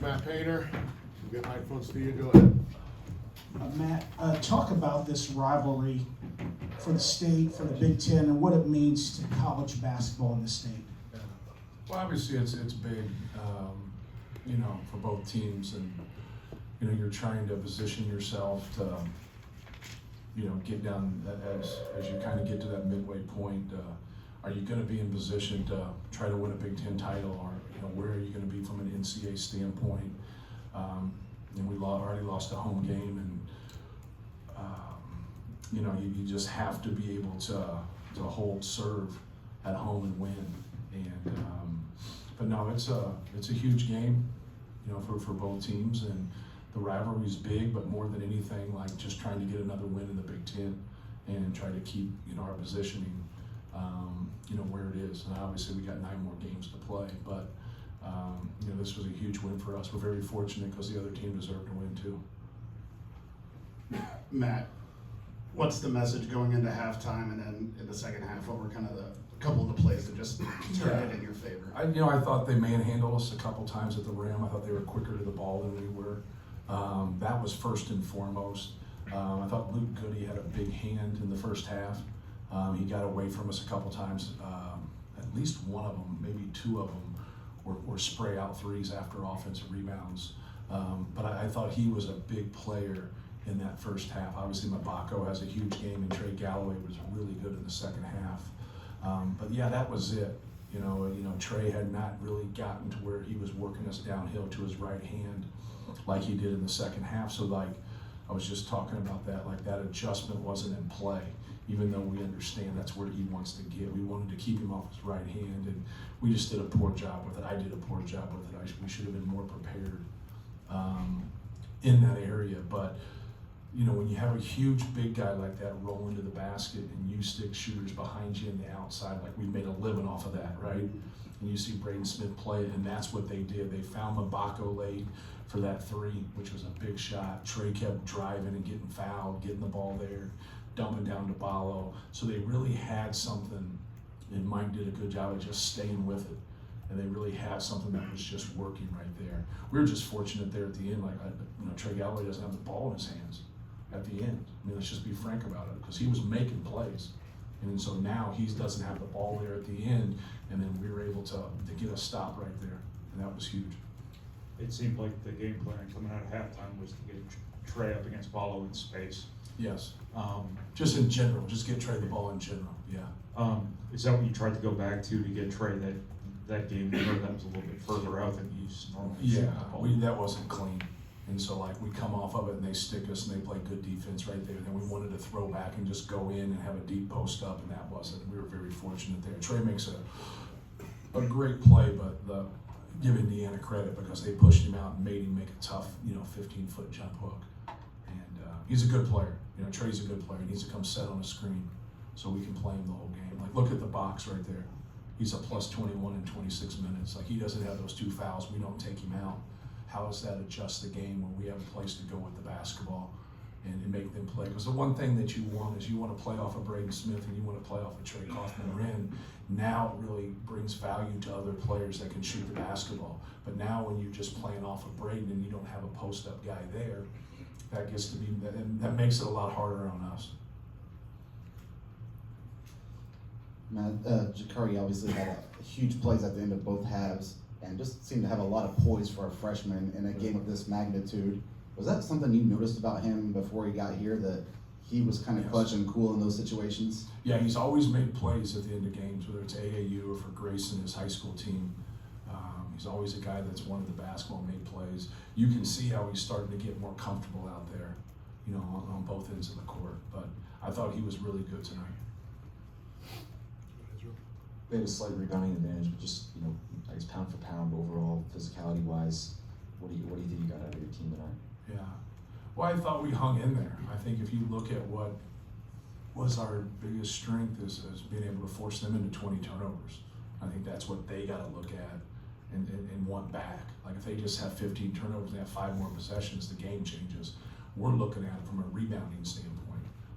Matt Painter, we'll get microphones to you, go ahead. Matt, talk about this rivalry for the state, for the Big Ten, and what it means to college basketball in the state. Well, obviously it's big, for both teams, and you're trying to position yourself to, get down as you kind of get to that midway point. Are you going to be in position to try to win a Big Ten title, or where are you going to be from an NCAA standpoint? We already lost a home game, and you just have to be able to hold serve at home and win. And but no, it's a huge game, for both teams, and the rivalry is big. But more than anything, like just trying to get another win in the Big Ten and try to keep our positioning, where it is. And obviously we got 9 more games to play, but this was a huge win for us. We're very fortunate because the other team deserved to win too. Matt, what's the message going into halftime and then in the second half? What were kind of a couple of the plays that just turned it in your favor? I thought they manhandled us a couple times at the rim. I thought they were quicker to the ball than we were. That was first and foremost. I thought Luke Goody had a big hand in the first half. He got away from us a couple times. At least one of them, maybe 2 of them, were spray out threes after offensive rebounds. But I thought he was a big player in that first half. Obviously, Mabako has a huge game, and Trey Galloway was really good in the second half. But yeah, that was it. Trey had not really gotten to where he was working us downhill to his right hand like he did in the second half. So I was just talking about that, that adjustment wasn't in play, even though we understand that's where he wants to get. We wanted to keep him off his right hand, and we just did a poor job with it. I did a poor job with it. We should have been more prepared in that area. But when you have a huge big guy like that roll into the basket and you stick shooters behind you in the outside, like we made a living off of that, right? And you see Braden Smith play it, and that's what they did. They found Mabako late for that 3, which was a big shot. Trey kept driving and getting fouled, getting the ball there, dumping down to Ballo. So they really had something, and Mike did a good job of just staying with it. And they really had something that was just working right there. We were just fortunate there at the end. Trey Galloway doesn't have the ball in his hands at the end. Let's just be frank about it, because he was making plays. And so now he doesn't have the ball there at the end, and then we were able to get a stop right there, and that was huge. It seemed like the game plan coming out of halftime was to get Trey up against Ballo in space. Yes. Just in general, just get Trey the ball in general, yeah. Is that what you tried to go back to get Trey that game winner that was a little bit further out than he's normally shooting the ball? That wasn't clean. And so we come off of it and they stick us and they play good defense right there. Then we wanted to throw back and just go in and have a deep post up, and that wasn't. We were very fortunate there. Trey makes a great play, but give Indiana credit because they pushed him out and made him make a tough 15-foot jump hook. And he's a good player. Trey's a good player. He needs to come set on a screen so we can play him the whole game. Look at the box right there. He's a plus 21 in 26 minutes. He doesn't have those 2 fouls. We don't take him out. How does that adjust the game when we have a place to go with the basketball and make them play? Because the one thing that you want is you want to play off of Braden Smith and you want to play off of Trey Kaufman-Renn. Now it really brings value to other players that can shoot the basketball. But now when you're just playing off of Braden and you don't have a post-up guy there, that gets to be, and that makes it a lot harder on us. Matt, Jakari obviously had huge plays at the end of both halves and just seemed to have a lot of poise for a freshman in a game of this magnitude. Was that something you noticed about him before he got here, that he was kind of clutch and cool in those situations? Yeah, he's always made plays at the end of games, whether it's AAU or for Grayson, his high school team. He's always a guy that's wanted the basketball, made plays. You can see how he's starting to get more comfortable out there, on both ends of the court. But I thought he was really good tonight. They have a slight rebounding advantage, but just, I guess pound for pound overall, physicality wise, what do you think you got out of your team tonight? Yeah. Well, I thought we hung in there. I think if you look at what was our biggest strength is being able to force them into 20 turnovers. I think that's what they got to look at and want back. If they just have 15 turnovers and they have 5 more possessions, the game changes. We're looking at it from a rebounding standpoint.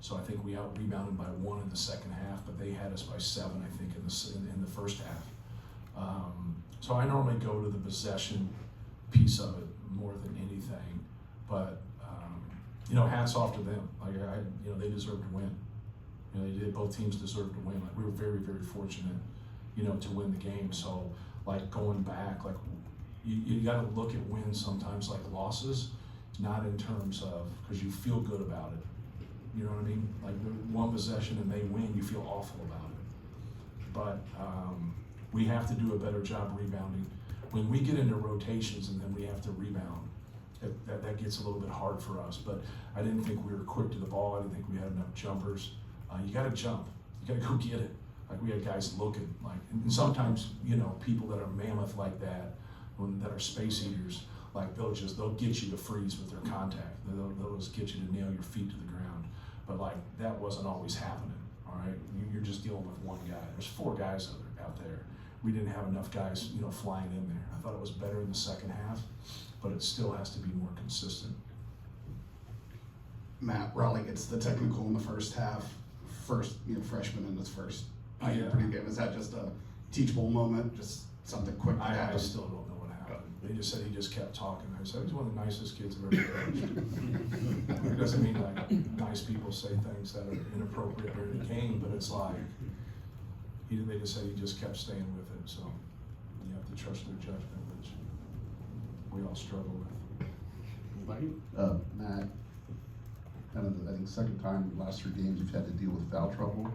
So I think we out-rebounded by 1 in the second half, but they had us by 7, I think, in the first half. So I normally go to the possession piece of it. more than anything. But hats off to them. Like they deserve to win. They did. Both teams deserved to win. Like we were very, very fortunate, to win the game. So like going back, like you got to look at wins sometimes like losses, not in terms of because you feel good about it. You know what I mean? Like one possession and they win, you feel awful about it. But we have to do a better job rebounding. When we get into rotations and then we have to rebound, that gets a little bit hard for us. But I didn't think we were quick to the ball. I didn't think we had enough jumpers. You got to jump. You got to go get it. Like we had guys looking like, and sometimes people that are mammoth like that, that are space eaters, like they'll get you to freeze with their contact. They'll just get you to nail your feet to the ground. But like that wasn't always happening. All right, you're just dealing with one guy. There's 4 guys out there. We didn't have enough guys, flying in there. I thought it was better in the second half, but it still has to be more consistent. Matt, Raleigh gets the technical in the first half. First, freshman in his first Purdue game. Is that just a teachable moment? Just something quick that I happened? still don't know what happened. They just said he just kept talking. I said he's one of the nicest kids I've ever coached. It doesn't mean like nice people say things that are inappropriate during the game, but it's like they just said he just kept staying with it. So you have to trust their judgment, which we all struggle with. Matt, kind of I think second time in the last 3 games you've had to deal with foul trouble.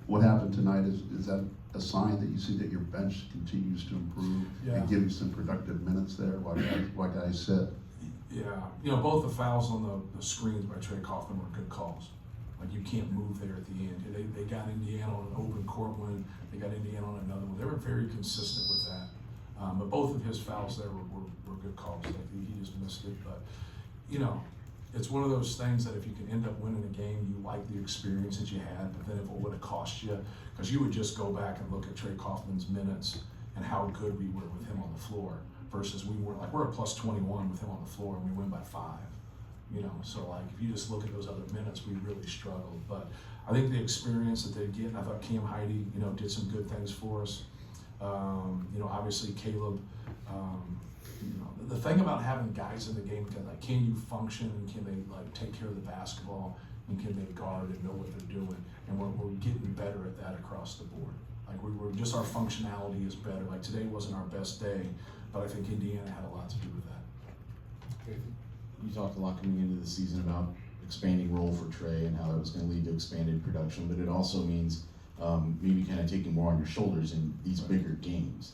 What happened tonight is that a sign that you see that your bench continues to improve and give you some productive minutes there while guys sit? Yeah, both the fouls on the screens by Trey Kaufman were good calls. Like you can't move there at the end. They got Indiana on an open court one. They got Indiana on another one. They were very consistent with that. But both of his fouls there were good calls. Like he just missed it. But it's one of those things that if you can end up winning a game, you like the experience that you had. But then if it would have cost you, because you would just go back and look at Trey Kaufman's minutes and how good we were with him on the floor versus we're a plus 21 with him on the floor and we win by 5. So like if you just look at those other minutes, we really struggled. But I think the experience that they get, I thought Cam Heide, did some good things for us. Obviously Caleb, the thing about having guys in the game, can you function and can they like take care of the basketball and can they guard and know what they're doing? And we're getting better at that across the board. Like our functionality is better. Like today wasn't our best day, but I think Indiana had a lot to do with that. You talked a lot coming into the season about expanding role for Trey and how that was going to lead to expanded production, but it also means maybe kind of taking more on your shoulders in these bigger games.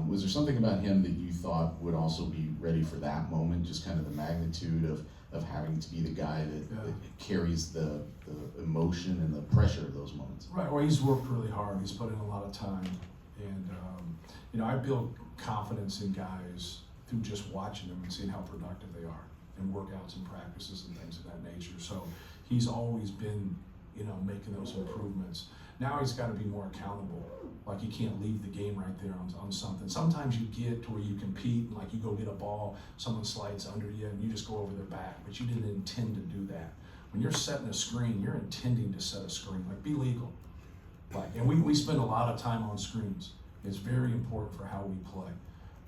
Was there something about him that you thought would also be ready for that moment, just kind of the magnitude of having to be the guy that carries the emotion and the pressure of those moments? Right, well he's worked really hard, he's put in a lot of time, and I build confidence in guys through just watching them and seeing how productive they are in workouts and practices and things of that nature. So he's always been, making those improvements. Now he's got to be more accountable. Like you can't leave the game right there on something. Sometimes you get to where you compete and like you go get a ball, someone slides under you and you just go over their back, but you didn't intend to do that. When you're setting a screen, you're intending to set a screen. Like be legal. And we spend a lot of time on screens. It's very important for how we play.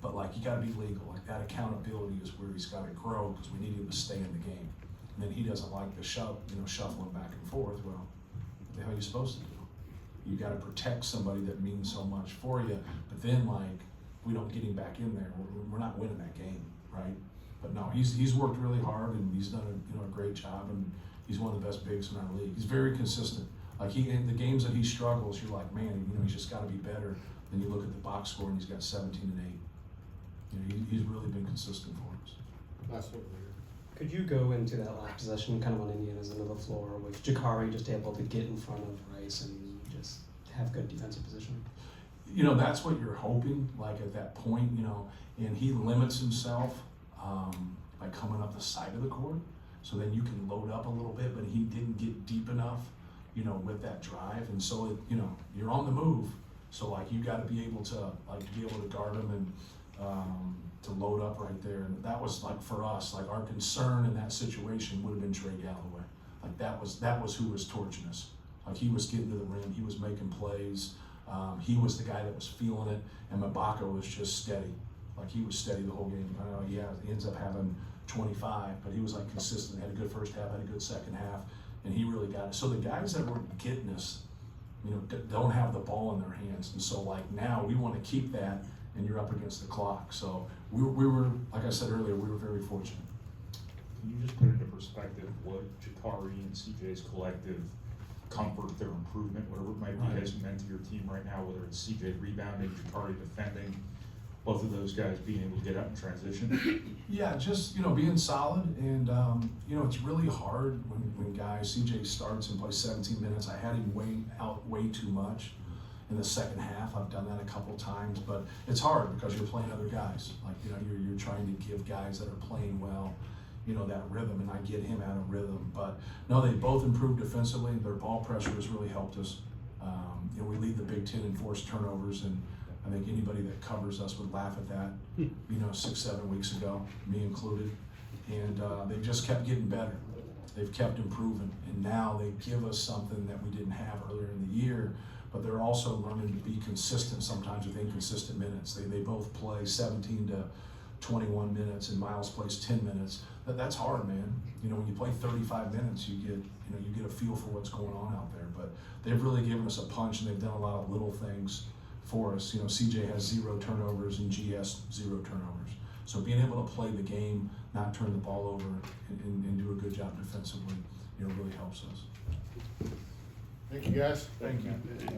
But like you got to be legal. Like that accountability is where he's got to grow because we need him to stay in the game. And then he doesn't like the shuffling back and forth. Well, what the hell are you supposed to do? You got to protect somebody that means so much for you. But then like we don't get him back in there. We're not winning that game, right? But no, he's worked really hard and he's done a great job and he's one of the best bigs in our league. He's very consistent. Like in the games that he struggles, you're like, man, he's just got to be better. Then you look at the box score and he's got 17 and 8. He's really been consistent for us. Last one here. Could you go into that last possession kind of on Indiana's end of the floor with Jakari just able to get in front of Rice and just have good defensive position? That's what you're hoping, like at that point, and he limits himself by coming up the side of the court. So then you can load up a little bit, but he didn't get deep enough, with that drive. And so, you're on the move. So like you got to be able to guard him and to load up right there. And that was like for us, like our concern in that situation would have been Trey Galloway. Like that was who was torching us. Like he was getting to the rim, he was making plays. He was the guy that was feeling it, and Mabaka was just steady. Like he was steady the whole game. I know he ends up having 25, but he was like consistent. Had a good first half, had a good second half, and he really got it. So the guys that were getting us, you know, don't have the ball in their hands, and so like now we want to keep that, and you're up against the clock. So we were, like I said earlier, we were very fortunate. Can you just put into perspective what Jakari and CJ's collective comfort, their improvement, whatever it might be, Right. has meant to your team right now, whether it's CJ rebounding, Jakari defending, both of those guys being able to get out in transition? Yeah, just, you know, being solid, and you know, it's really hard when guys, CJ starts and plays 17 minutes. I had him way too much in the second half. I've done that a couple times, but it's hard because you're playing other guys. Like, you know, you're trying to give guys that are playing well, you know, that rhythm, and I get him out of rhythm. But no, they both improved defensively. Their ball pressure has really helped us. You know, we lead the Big Ten in forced turnovers, and I think anybody that covers us would laugh at that, you know, 6-7 weeks ago, me included. And they've just kept getting better. They've kept improving, and now they give us something that we didn't have earlier in the year, but they're also learning to be consistent sometimes with inconsistent minutes. They both play 17 to 21 minutes, and Miles plays 10 minutes. That's hard, man. You know, when you play 35 minutes, you get a feel for what's going on out there. But they've really given us a punch, and they've done a lot of little things for us. You know, CJ has 0 turnovers and GS 0 turnovers. So being able to play the game, not turn the ball over, and do a good job defensively, you know, really helps us. Thank you, guys. Thank you.